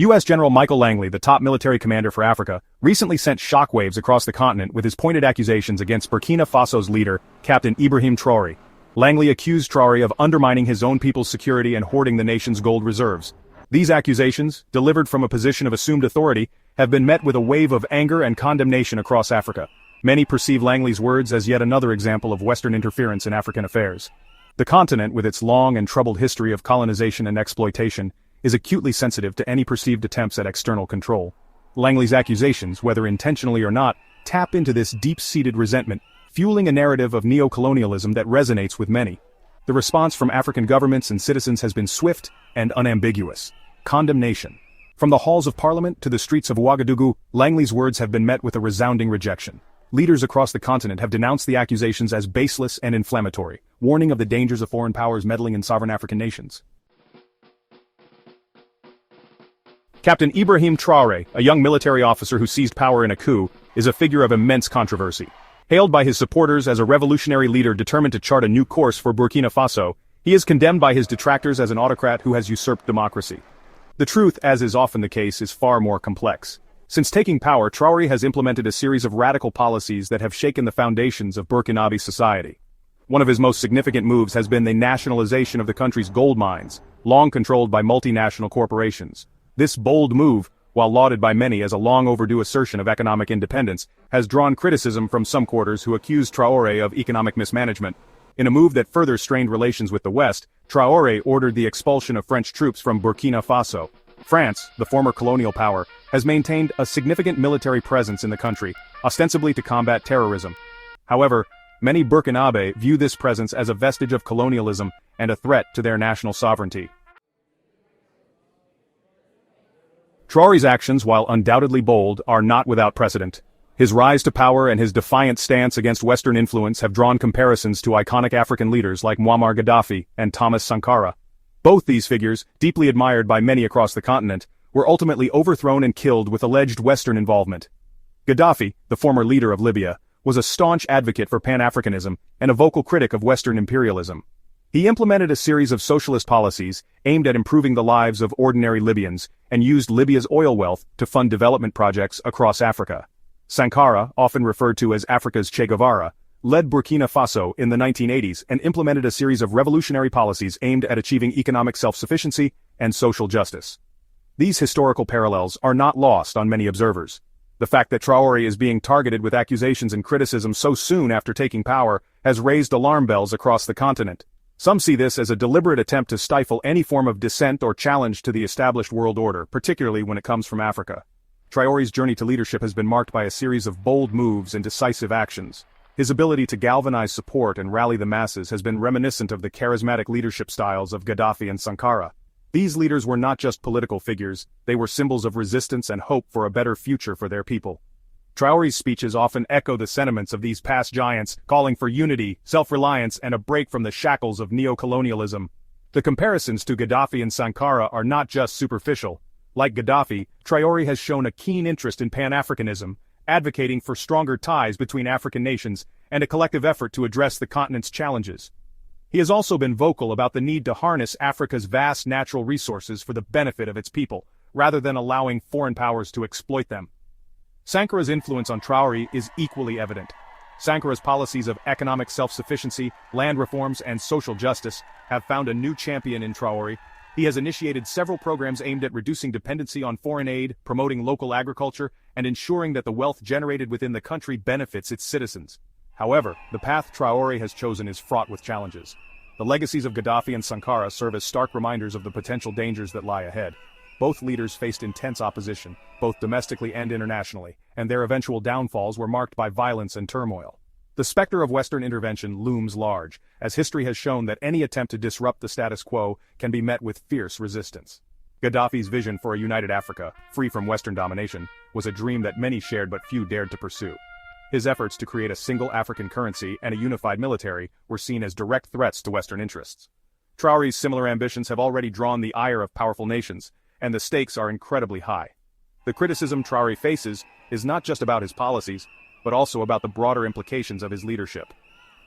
U.S. General Michael Langley, the top military commander for Africa, recently sent shockwaves across the continent with his pointed accusations against Burkina Faso's leader, Captain Ibrahim Traore. Langley accused Traore of undermining his own people's security and hoarding the nation's gold reserves. These accusations, delivered from a position of assumed authority, have been met with a wave of anger and condemnation across Africa. Many perceive Langley's words as yet another example of Western interference in African affairs. The continent, with its long and troubled history of colonization and exploitation, is acutely sensitive to any perceived attempts at external control. Langley's accusations, whether intentionally or not, tap into this deep-seated resentment, fueling a narrative of neo-colonialism that resonates with many. The response from African governments and citizens has been swift and unambiguous. Condemnation. From the halls of parliament to the streets of Ouagadougou, Langley's words have been met with a resounding rejection. Leaders across the continent have denounced the accusations as baseless and inflammatory, warning of the dangers of foreign powers meddling in sovereign African nations. Captain Ibrahim Traore, a young military officer who seized power in a coup, is a figure of immense controversy. Hailed by his supporters as a revolutionary leader determined to chart a new course for Burkina Faso, he is condemned by his detractors as an autocrat who has usurped democracy. The truth, as is often the case, is far more complex. Since taking power, Traore has implemented a series of radical policies that have shaken the foundations of Burkinabe society. One of his most significant moves has been the nationalization of the country's gold mines, long controlled by multinational corporations. This bold move, while lauded by many as a long-overdue assertion of economic independence, has drawn criticism from some quarters who accuse Traore of economic mismanagement. In a move that further strained relations with the West, Traore ordered the expulsion of French troops from Burkina Faso. France, the former colonial power, has maintained a significant military presence in the country, ostensibly to combat terrorism. However, many Burkinabe view this presence as a vestige of colonialism and a threat to their national sovereignty. Traore's actions, while undoubtedly bold, are not without precedent. His rise to power and his defiant stance against Western influence have drawn comparisons to iconic African leaders like Muammar Gaddafi and Thomas Sankara. Both these figures, deeply admired by many across the continent, were ultimately overthrown and killed with alleged Western involvement. Gaddafi, the former leader of Libya, was a staunch advocate for Pan-Africanism and a vocal critic of Western imperialism. He implemented a series of socialist policies aimed at improving the lives of ordinary Libyans and used Libya's oil wealth to fund development projects across Africa. Sankara, often referred to as Africa's Che Guevara, led Burkina Faso in the 1980s and implemented a series of revolutionary policies aimed at achieving economic self-sufficiency and social justice. These historical parallels are not lost on many observers. The fact that Traore is being targeted with accusations and criticism so soon after taking power has raised alarm bells across the continent. Some see this as a deliberate attempt to stifle any form of dissent or challenge to the established world order, particularly when it comes from Africa. Traore's journey to leadership has been marked by a series of bold moves and decisive actions. His ability to galvanize support and rally the masses has been reminiscent of the charismatic leadership styles of Gaddafi and Sankara. These leaders were not just political figures, they were symbols of resistance and hope for a better future for their people. Traore's speeches often echo the sentiments of these past giants, calling for unity, self-reliance, and a break from the shackles of neo-colonialism. The comparisons to Gaddafi and Sankara are not just superficial. Like Gaddafi, Traore has shown a keen interest in Pan-Africanism, advocating for stronger ties between African nations and a collective effort to address the continent's challenges. He has also been vocal about the need to harness Africa's vast natural resources for the benefit of its people, rather than allowing foreign powers to exploit them. Sankara's influence on Traore is equally evident. Sankara's policies of economic self-sufficiency, land reforms, and social justice have found a new champion in Traore. He has initiated several programs aimed at reducing dependency on foreign aid, promoting local agriculture, and ensuring that the wealth generated within the country benefits its citizens. However, the path Traore has chosen is fraught with challenges. The legacies of Gaddafi and Sankara serve as stark reminders of the potential dangers that lie ahead. Both leaders faced intense opposition, both domestically and internationally, and their eventual downfalls were marked by violence and turmoil. The specter of Western intervention looms large, as history has shown that any attempt to disrupt the status quo can be met with fierce resistance. Gaddafi's vision for a united Africa, free from Western domination, was a dream that many shared but few dared to pursue. His efforts to create a single African currency and a unified military were seen as direct threats to Western interests. Traore's similar ambitions have already drawn the ire of powerful nations, and the stakes are incredibly high. The criticism Traore faces is not just about his policies, but also about the broader implications of his leadership.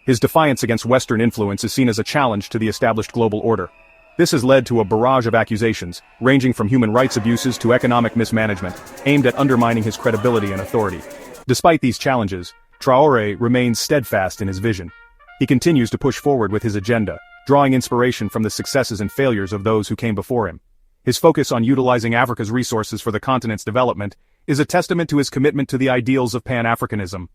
His defiance against Western influence is seen as a challenge to the established global order. This has led to a barrage of accusations, ranging from human rights abuses to economic mismanagement, aimed at undermining his credibility and authority. Despite these challenges, Traore remains steadfast in his vision. He continues to push forward with his agenda, drawing inspiration from the successes and failures of those who came before him. His focus on utilizing Africa's resources for the continent's development is a testament to his commitment to the ideals of Pan-Africanism.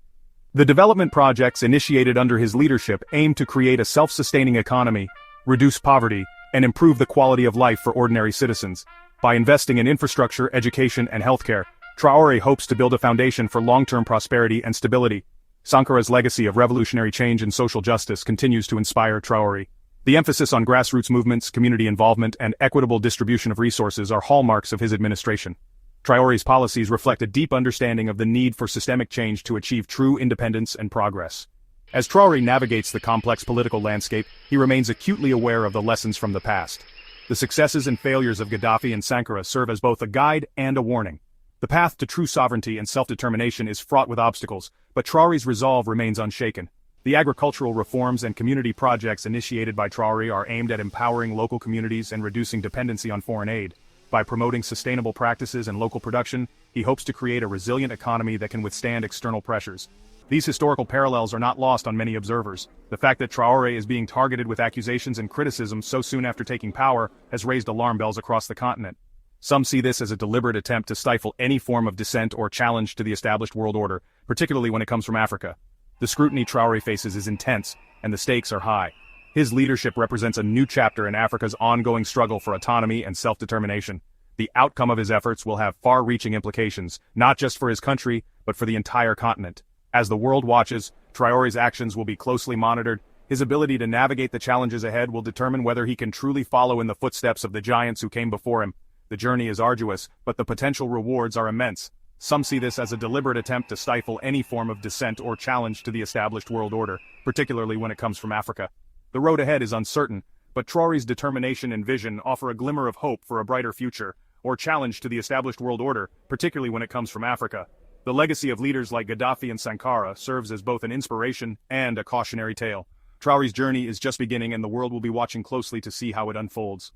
The development projects initiated under his leadership aim to create a self-sustaining economy, reduce poverty, and improve the quality of life for ordinary citizens. By investing in infrastructure, education, and healthcare, Traore hopes to build a foundation for long-term prosperity and stability. Sankara's legacy of revolutionary change and social justice continues to inspire Traore. The emphasis on grassroots movements, community involvement, and equitable distribution of resources are hallmarks of his administration. Traore's policies reflect a deep understanding of the need for systemic change to achieve true independence and progress. As Traore navigates the complex political landscape, he remains acutely aware of the lessons from the past. The successes and failures of Gaddafi and Sankara serve as both a guide and a warning. The path to true sovereignty and self-determination is fraught with obstacles, but Traore's resolve remains unshaken. The agricultural reforms and community projects initiated by Traore are aimed at empowering local communities and reducing dependency on foreign aid. By promoting sustainable practices and local production, he hopes to create a resilient economy that can withstand external pressures. These historical parallels are not lost on many observers. The fact that Traore is being targeted with accusations and criticism so soon after taking power has raised alarm bells across the continent. Some see this as a deliberate attempt to stifle any form of dissent or challenge to the established world order, particularly when it comes from Africa. The scrutiny Traore faces is intense, and the stakes are high. His leadership represents a new chapter in Africa's ongoing struggle for autonomy and self-determination. The outcome of his efforts will have far-reaching implications, not just for his country, but for the entire continent. As the world watches, Traore's actions will be closely monitored. His ability to navigate the challenges ahead will determine whether he can truly follow in the footsteps of the giants who came before him. The journey is arduous, but the potential rewards are immense. Some see this as a deliberate attempt to stifle any form of dissent or challenge to the established world order, particularly when it comes from Africa. The road ahead is uncertain, but Traore's determination and vision offer a glimmer of hope for a brighter future, or challenge to the established world order, particularly when it comes from Africa. The legacy of leaders like Gaddafi and Sankara serves as both an inspiration and a cautionary tale. Traore's journey is just beginning, and the world will be watching closely to see how it unfolds.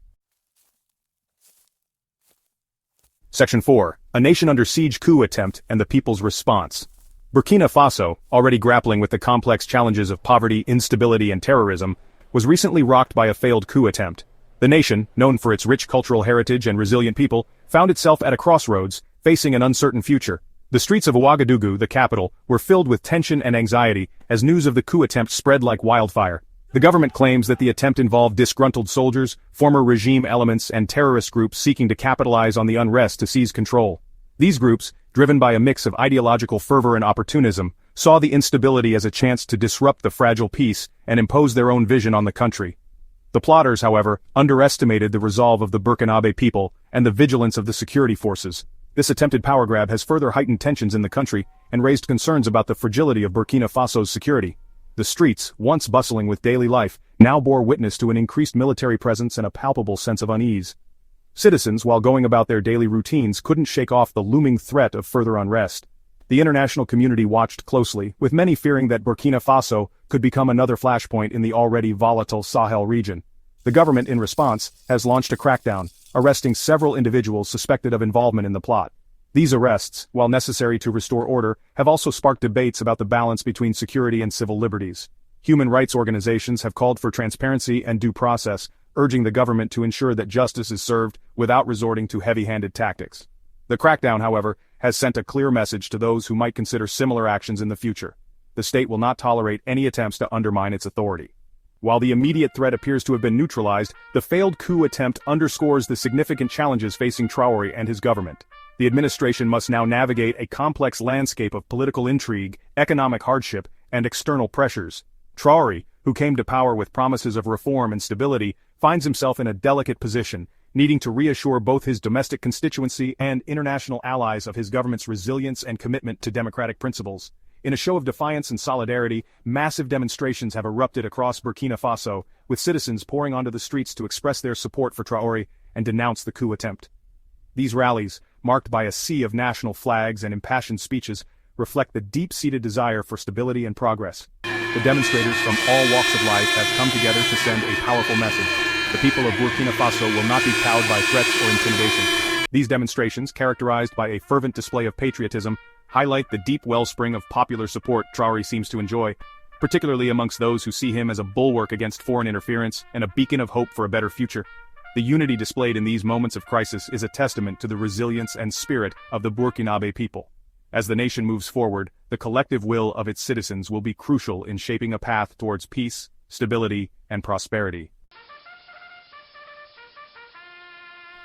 Section 4. A nation under siege coup attempt and the people's response. Burkina Faso, already grappling with the complex challenges of poverty, instability, and terrorism, was recently rocked by a failed coup attempt. The nation, known for its rich cultural heritage and resilient people, found itself at a crossroads, facing an uncertain future. The streets of Ouagadougou, the capital, were filled with tension and anxiety as news of the coup attempt spread like wildfire. The government claims that the attempt involved disgruntled soldiers, former regime elements, and terrorist groups seeking to capitalize on the unrest to seize control. These groups, driven by a mix of ideological fervor and opportunism, saw the instability as a chance to disrupt the fragile peace and impose their own vision on the country. The plotters, however, underestimated the resolve of the Burkinabe people and the vigilance of the security forces. This attempted power grab has further heightened tensions in the country and raised concerns about the fragility of Burkina Faso's security. The streets, once bustling with daily life, now bore witness to an increased military presence and a palpable sense of unease. Citizens, while going about their daily routines, couldn't shake off the looming threat of further unrest. The international community watched closely, with many fearing that Burkina Faso could become another flashpoint in the already volatile Sahel region. The government, in response, has launched a crackdown, arresting several individuals suspected of involvement in the plot. These arrests, while necessary to restore order, have also sparked debates about the balance between security and civil liberties. Human rights organizations have called for transparency and due process, urging the government to ensure that justice is served without resorting to heavy-handed tactics. The crackdown, however, has sent a clear message to those who might consider similar actions in the future. The state will not tolerate any attempts to undermine its authority. While the immediate threat appears to have been neutralized, the failed coup attempt underscores the significant challenges facing Traore and his government. The administration must now navigate a complex landscape of political intrigue, economic hardship, and external pressures. Traore, who came to power with promises of reform and stability, finds himself in a delicate position, needing to reassure both his domestic constituency and international allies of his government's resilience and commitment to democratic principles. In a show of defiance and solidarity, massive demonstrations have erupted across Burkina Faso, with citizens pouring onto the streets to express their support for Traore and denounce the coup attempt. These rallies, marked by a sea of national flags and impassioned speeches, reflect the deep-seated desire for stability and progress. The demonstrators from all walks of life have come together to send a powerful message. The people of Burkina Faso will not be cowed by threats or intimidation. These demonstrations, characterized by a fervent display of patriotism, highlight the deep wellspring of popular support Traore seems to enjoy, particularly amongst those who see him as a bulwark against foreign interference and a beacon of hope for a better future. The unity displayed in these moments of crisis is a testament to the resilience and spirit of the Burkinabe people. As the nation moves forward, the collective will of its citizens will be crucial in shaping a path towards peace, stability, and prosperity.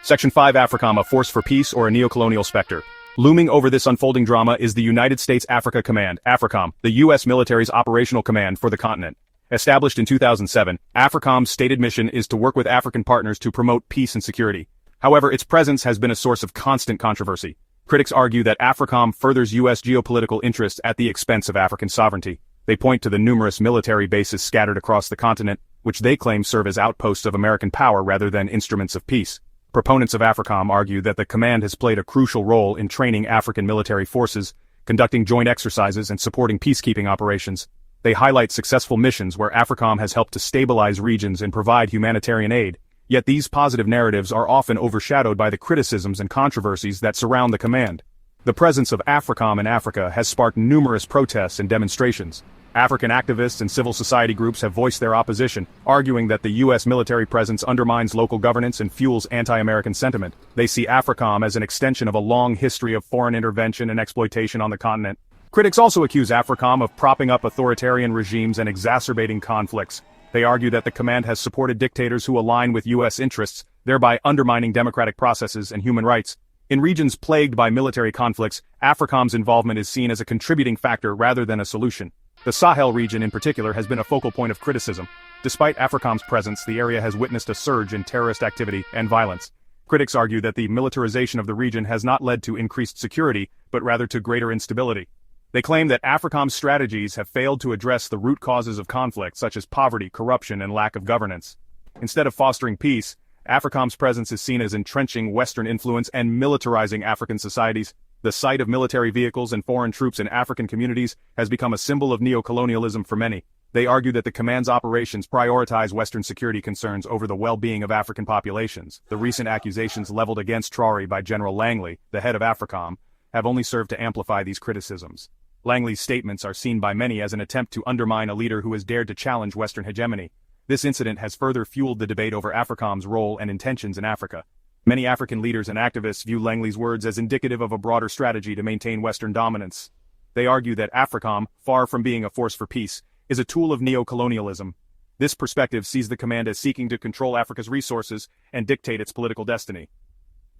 Section 5 AFRICOM, a force for peace or a neocolonial specter. Looming over this unfolding drama is the United States Africa Command, AFRICOM, the U.S. military's operational command for the continent. Established in 2007, AFRICOM's stated mission is to work with African partners to promote peace and security. However, its presence has been a source of constant controversy. Critics argue that AFRICOM furthers U.S. geopolitical interests at the expense of African sovereignty. They point to the numerous military bases scattered across the continent, which they claim serve as outposts of American power rather than instruments of peace. Proponents of AFRICOM argue that the command has played a crucial role in training African military forces, conducting joint exercises and supporting peacekeeping operations. They highlight successful missions where AFRICOM has helped to stabilize regions and provide humanitarian aid. Yet these positive narratives are often overshadowed by the criticisms and controversies that surround the command. The presence of AFRICOM in Africa has sparked numerous protests and demonstrations. African activists and civil society groups have voiced their opposition, arguing that the U.S. military presence undermines local governance and fuels anti-American sentiment. They see AFRICOM as an extension of a long history of foreign intervention and exploitation on the continent. Critics also accuse AFRICOM of propping up authoritarian regimes and exacerbating conflicts. They argue that the command has supported dictators who align with U.S. interests, thereby undermining democratic processes and human rights. In regions plagued by military conflicts, AFRICOM's involvement is seen as a contributing factor rather than a solution. The Sahel region in particular has been a focal point of criticism. Despite AFRICOM's presence, the area has witnessed a surge in terrorist activity and violence. Critics argue that the militarization of the region has not led to increased security, but rather to greater instability. They claim that AFRICOM's strategies have failed to address the root causes of conflict such as poverty, corruption, and lack of governance. Instead of fostering peace, AFRICOM's presence is seen as entrenching Western influence and militarizing African societies. The sight of military vehicles and foreign troops in African communities has become a symbol of neocolonialism for many. They argue that the command's operations prioritize Western security concerns over the well-being of African populations. The recent accusations leveled against Traore by General Langley, the head of AFRICOM, have only served to amplify these criticisms. Langley's statements are seen by many as an attempt to undermine a leader who has dared to challenge Western hegemony. This incident has further fueled the debate over AFRICOM's role and intentions in Africa. Many African leaders and activists view Langley's words as indicative of a broader strategy to maintain Western dominance. They argue that AFRICOM, far from being a force for peace, is a tool of neocolonialism. This perspective sees the command as seeking to control Africa's resources and dictate its political destiny.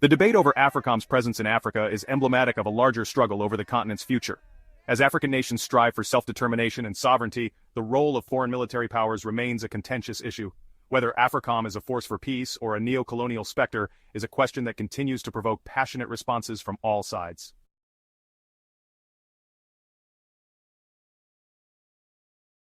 The debate over AFRICOM's presence in Africa is emblematic of a larger struggle over the continent's future. As African nations strive for self-determination and sovereignty, the role of foreign military powers remains a contentious issue. Whether AFRICOM is a force for peace or a neo-colonial specter is a question that continues to provoke passionate responses from all sides.